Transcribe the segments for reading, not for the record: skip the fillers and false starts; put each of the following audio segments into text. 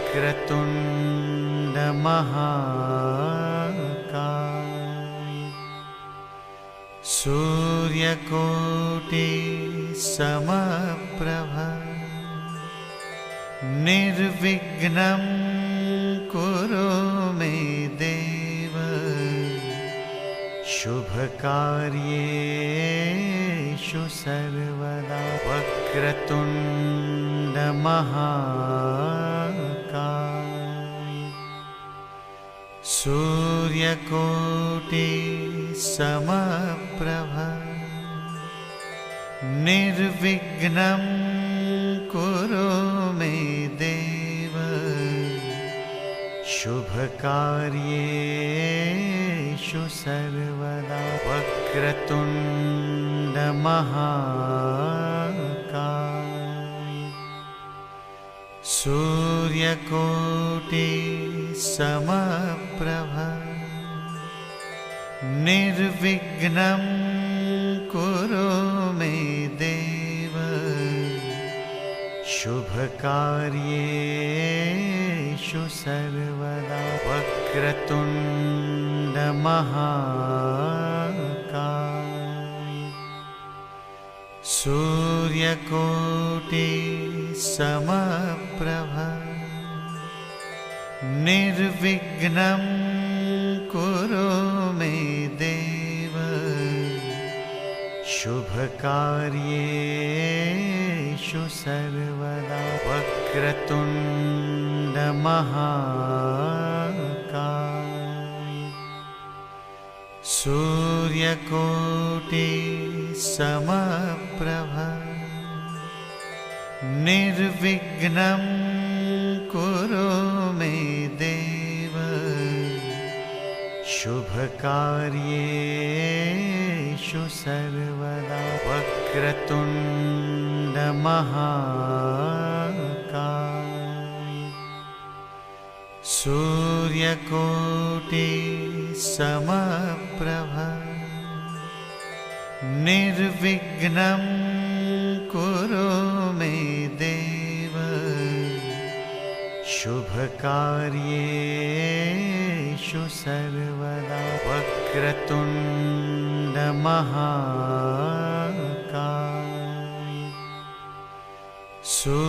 वक्रतुण्ड महाकाय सूर्यकोटि समप्रभ निर्विघ्नं कुरु मे देव शुभकार्येषु सर्वदा वक्रतुण्ड महाकाय सूर्यकोटि समप्रभ निर्विघ्नं कुरु मे देव शुभकार्येषु सर्वदा वक्रतुण्ड महाकाय सूर्यकोटि समप्रभ निर्विघ्नं कुरु मे देव शुभकार्येषु सर्वदा वक्रतुण्ड महाकाय सूर्यकोटि समप्रभ निर्विघ्नं कुरु मे देव शुभकार्येषु सर्वदा वक्रतुण्ड महाकाय सूर्यकोटि समप्रभ निर्विघ्नं कुरु मे देव शुभकार्येषु सर्वदा वक्रतुण्ड महाकाय सूर्यकोटि समप्रभ निर्विघ्नं कुरु मे देव शुभकार्येषु सर्वदा वक्रतुण्ड महाकाय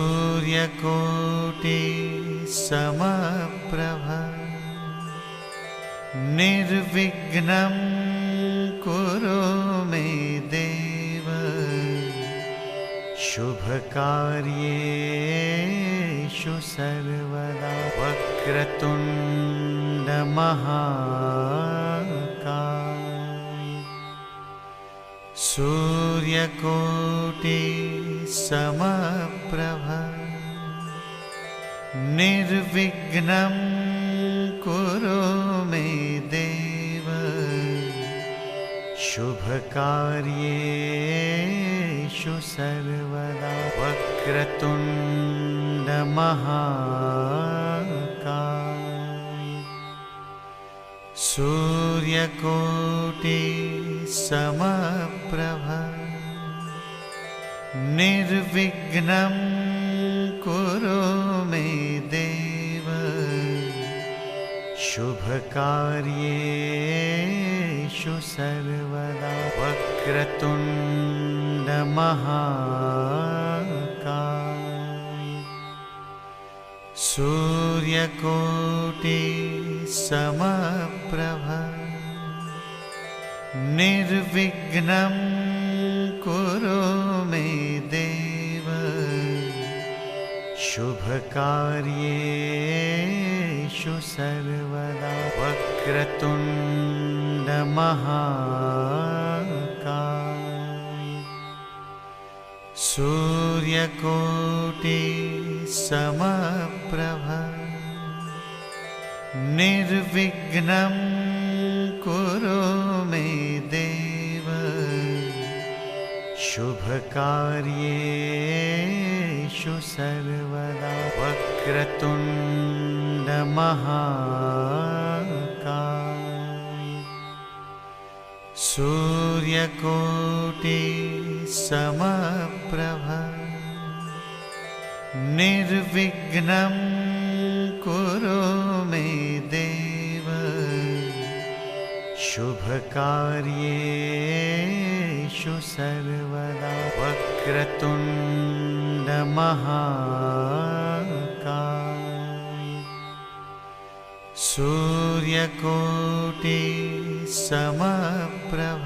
सूर्यकोटि समप्रभ निर्विघ्नं कुरु मे देव शुभकार्येषु सर्वदा वक्रतुण्ड महाकाय सूर्यकोटि समप्रभ निर्विघ्नं कुरु मे देव शुभकार्येषु सर्वदा वक्रतुण्ड महाकाय सूर्यकोटि समप्रभ निर्विघ्नं कुरु मे देव शुभकार्येषु सर्वदा वक्रतुण्ड महाकाय सूर्यकोटि समप्रभ निर्विघ्नं कुरु मे देव शुभकार्येषु सर्वदा वक्रतुण्ड महाकाय सूर्यकोटि समप्रभ निर्विघ्नं कुरु मे देव शुभकार्येषु सर्वदा वक्रतुण्ड महाकाय सूर्यकोटि समप्रभ निर्विघ्नं कुरु मे देव शुभकार्येषु सर्वदा वक्रतुण्ड महाकाय सूर्यकोटि समप्रभ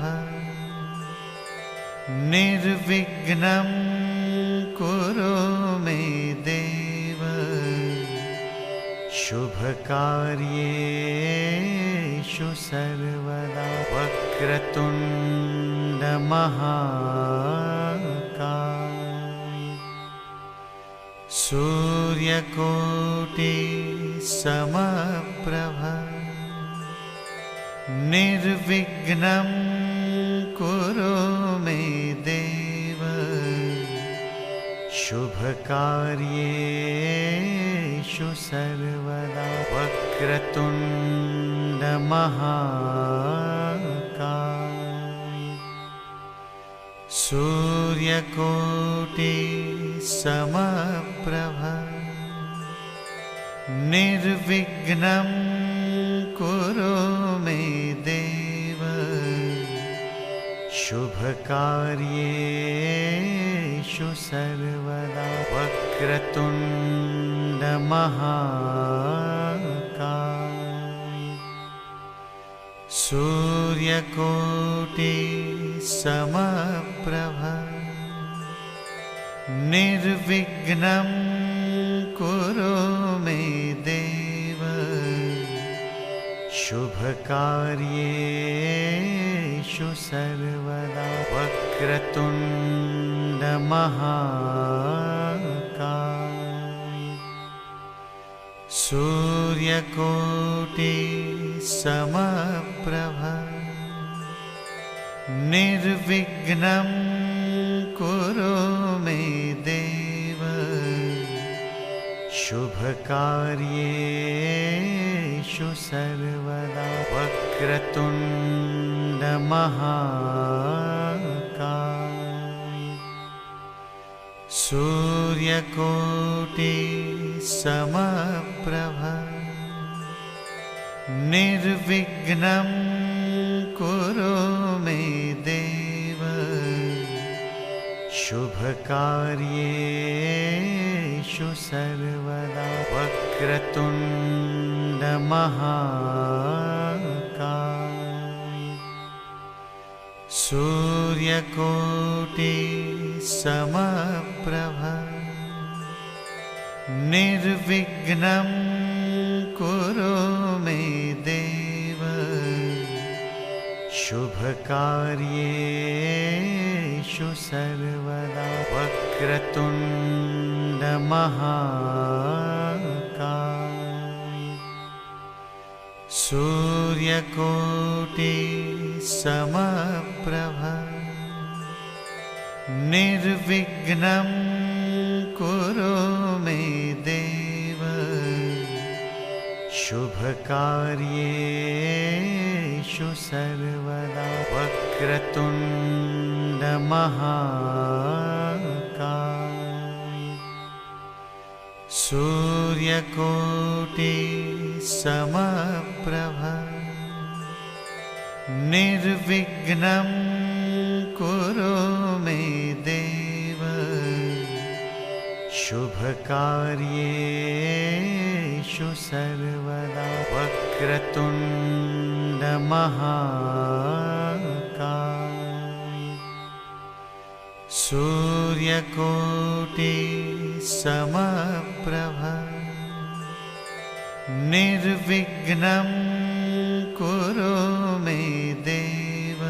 निर्विघ्नं कुरु मे देव शुभकार्येषु सर्वदा वक्रतुण्ड महाकाय सूर्यकोटि समप्रभ निर्विघ्नं कुरु मे देव शुभकार्येषु सर्वदा वक्रतुण्ड महाकाय सूर्यकोटि समप्रभ निर्विघ्नं कुरु मे देव शुभकार्येषु सर्वदा वक्रतुण्ड महाकाय सूर्यकोटि समप्रभ निर्विघ्नं कुरु मे देव शुभकार्येषु सर्वदा वक्रतुण्ड महाकाय सूर्यकोटि समप्रभ निर्विघ्नं कुरु मे देव शुभकार्येषु सर्वदा वक्रतुण्ड महाकाय सूर्यकोटि समप्रभ निर्विघ्नं कुरु मे देव शुभकार्येषु सर्वदा वक्रतुण्ड महाकाय सूर्यकोटि समप्रभ निर्विघ्नं कुरु मे देव शुभकार्येषु सर्वदा वक्रतुण्ड महाकाय सूर्यकोटि समप्रभ निर्विघ्नं कुरु मे देव शुभकार्येषु सर्वदा वक्रतुण्ड महाकाय सूर्यकोटि समप्रभ निर्विघ्नं कुरु मे देव शुभकार्येषु सर्वदा वक्रतुण्ड महाकाय सूर्यकोटि समप्रभ निर्विघ्नं कुरु मे देव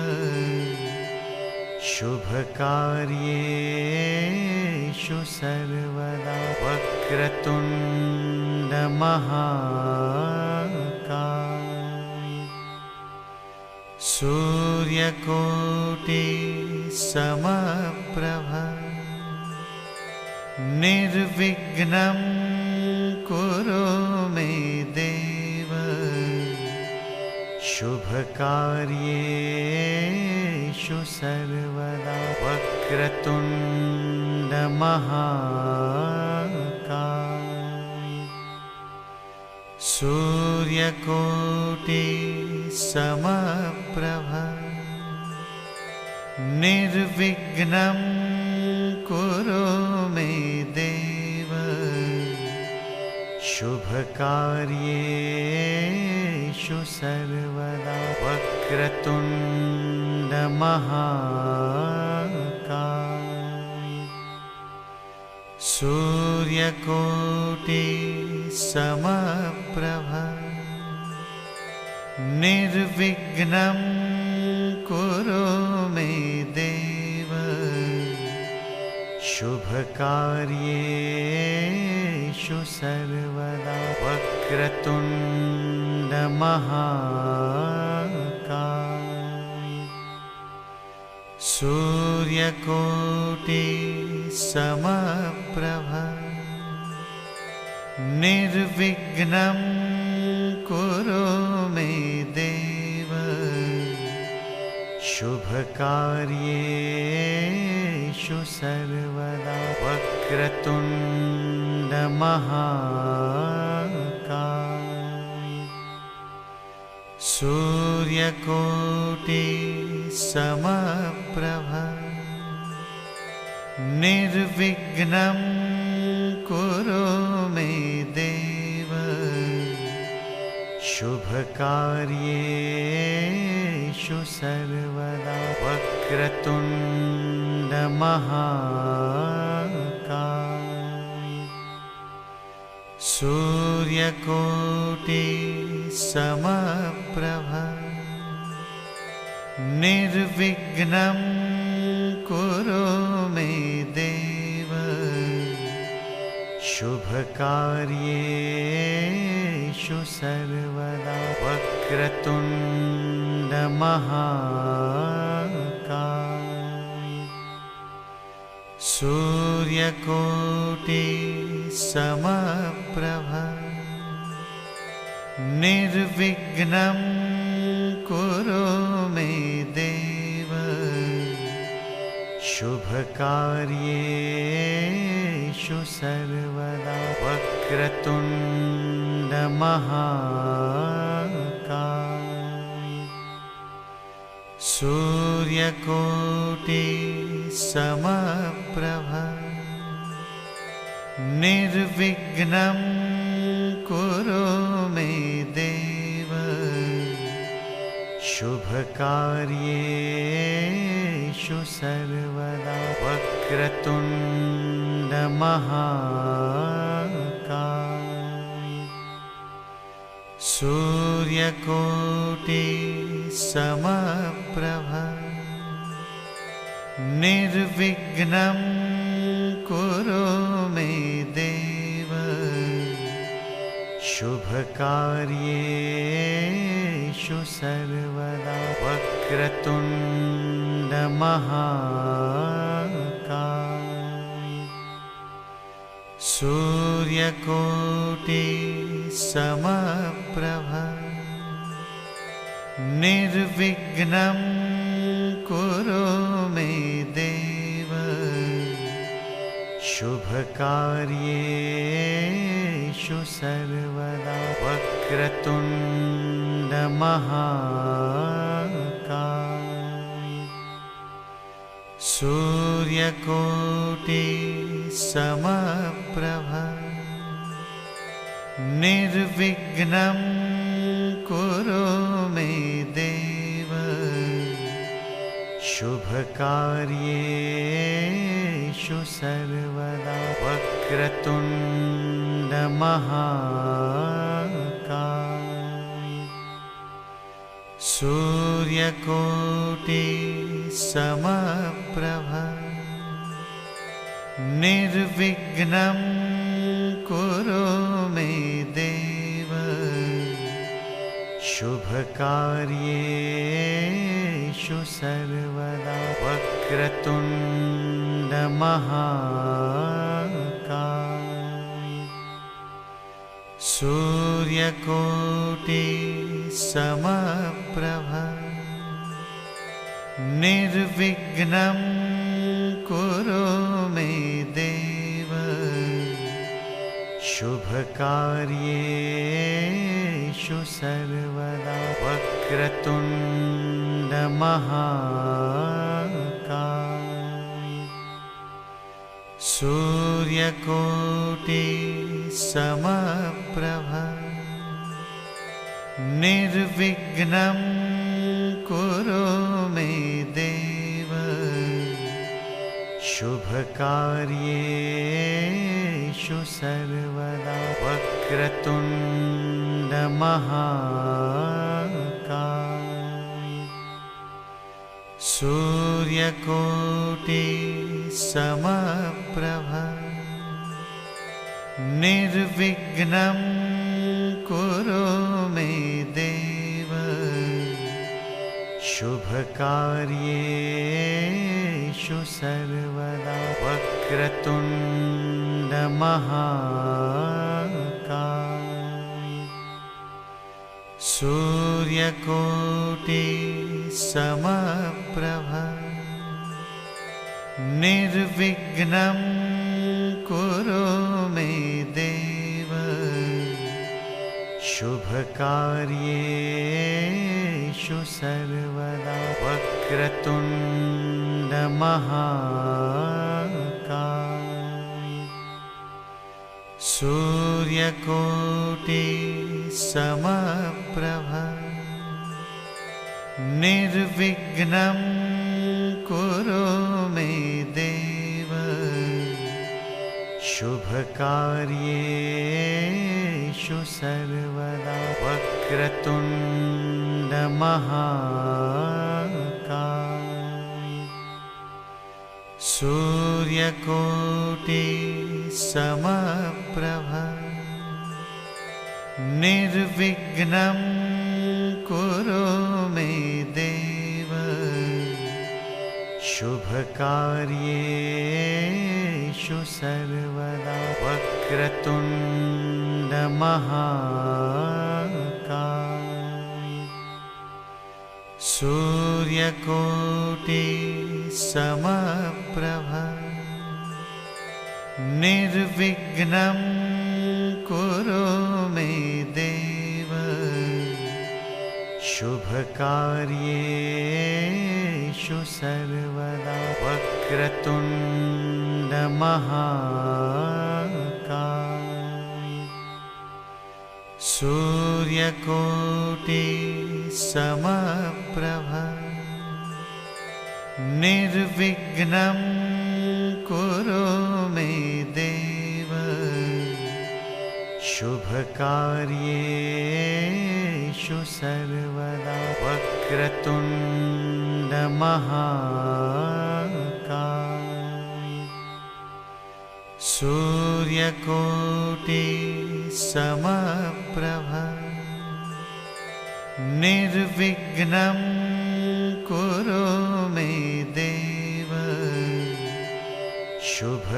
शुभकार्येषु सर्वदा वक्रतुण्ड महाकाय सूर्यकोटि समप्रभ निर्विघ्नं कुरु मे देव शुभकार्येषु सर्वदा वक्रतुण्ड महाकाय सूर्यकोटि समप्रभ निर्विघ्नं कुरु मे देव शुभकार्येषु सर्वदा वक्रतुण्ड महाकाय सूर्यकोटि समप्रभ निर्विघ्नं कुरु मे देव शुभकार्येषु सर्वदा वक्रतुण्ड महाकाय सूर्यकोटि समप्रभ निर्विघ्नं कुरु मे देव शुभकार्येषु सर्वदा वक्रतुण्ड महाकाय सूर्यकोटि समप्रभ निर्विघ्नं कुरु मे देव शुभकार्येषु सर्वदा वक्रतुण्ड महाकाय सूर्यकोटि समप्रभ निर्विघ्नं कुरु मे देव शुभकार्येषु सर्वदा वक्रतुण्ड महाकाय सूर्यकोटि समप्रभ निर्विघ्नं कुरु मे देव शुभकार्येषु सर्वदा वक्रतुण्ड महाकाय सूर्यकोटि समप्रभ निर्विघ्नं कुरु मे देव शुभकार्येषु सर्वदा वक्रतुण्ड महाकाय सूर्यकोटि समप्रभ निर्विघ्नं कुरु मे देव शुभकार्येषु सर्वदा वक्रतुण्ड महाकाय सूर्यकोटि समप्रभ निर्विघ्नं कुरु मे देव शुभकार्येषु सर्वदा वक्रतुण्ड महाकाय सूर्यकोटि समप्रभ निर्विघ्नं कुरु मे देव शुभकार्येषु सर्वदा वक्रतुण्ड महाकाय सूर्यकोटि समप्रभ निर्विघ्नं कुरु मे देव शुभकार्येषु सर्वदा वक्रतुण्ड महाकाय सूर्यकोटि समप्रभ निर्विघ्नं कुरु मे देव शुभकार्येषु सर्वदा वक्रतुण्ड महाकाय सूर्यकोटि समप्रभ निर्विघ्नं कुरु मे देव शुभकार्येषु सर्वदा वक्रतुण्ड महाकाय सूर्यकोटि समप्रभ निर्विघ्नं कुरु मे देव शुभकार्येषु सर्वदा वक्रतुण्ड महाकाय सूर्यकोटि समप्रभ निर्विघ्नं कुरु मे देव शुभकार्येषु सर्वदा वक्रतुण्ड महाकाय सूर्यकोटि समप्रभ निर्विघ्नं कुरु मे देव शुभकार्येषु सर्वदा वक्रतुण्ड महाकाय सूर्यकोटि समप्रभ निर्विघ्नं कुरु मे देव शुभकार्येषु सर्वदा वक्रतुण्ड महाकाय सूर्यकोटि समप्रभ निर्विघ्नं कुरु मे देव शुभकार्येषु सर्वदा वक्रतुण्ड महाकाय सूर्यकोटि समप्रभ निर्विघ्नं कुरु मे देव शुभकार्येषु सर्वदा वक्रतुण्ड महाकाय सूर्यकोटि समप्रभ निर्विघ्नं कुरु मे देव शुभकार्येषु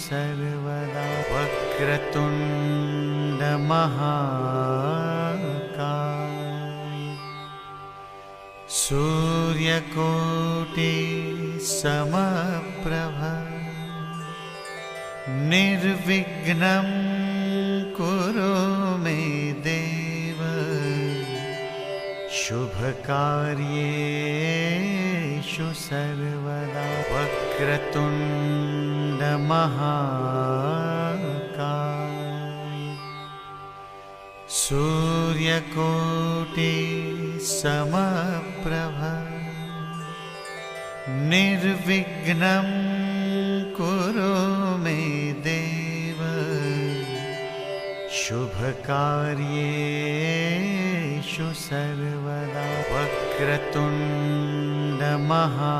सर्वदा वक्रतुण्ड महाकाय सूर्यकोटि समप्रभ निर्विघ्नं कुरु मे देव शुभकार्येषु सर्वदा वक्रतुण्ड महाकाय सूर्यकोटि समप्रभ निर्विघ्नं कुरु मे देव शुभकार्येषु सर्वदा वक्रतुण्ड महाकाय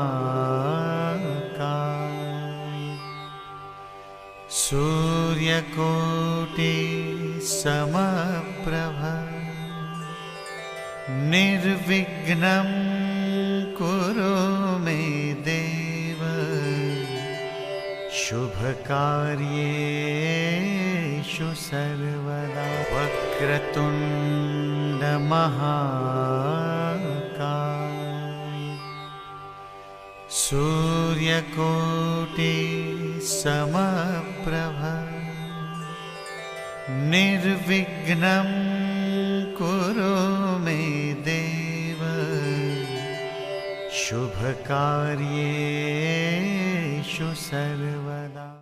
सूर्यकोटि समप्रभ निर्विघ्नं कुरु मे देव शुभकार्येषु सर्वदा वक्रतुण्ड महाकाय सूर्यकोटि समप्रभ निर्विघ्नं कुरु मे देव शुभकार्येषु सर्वदा।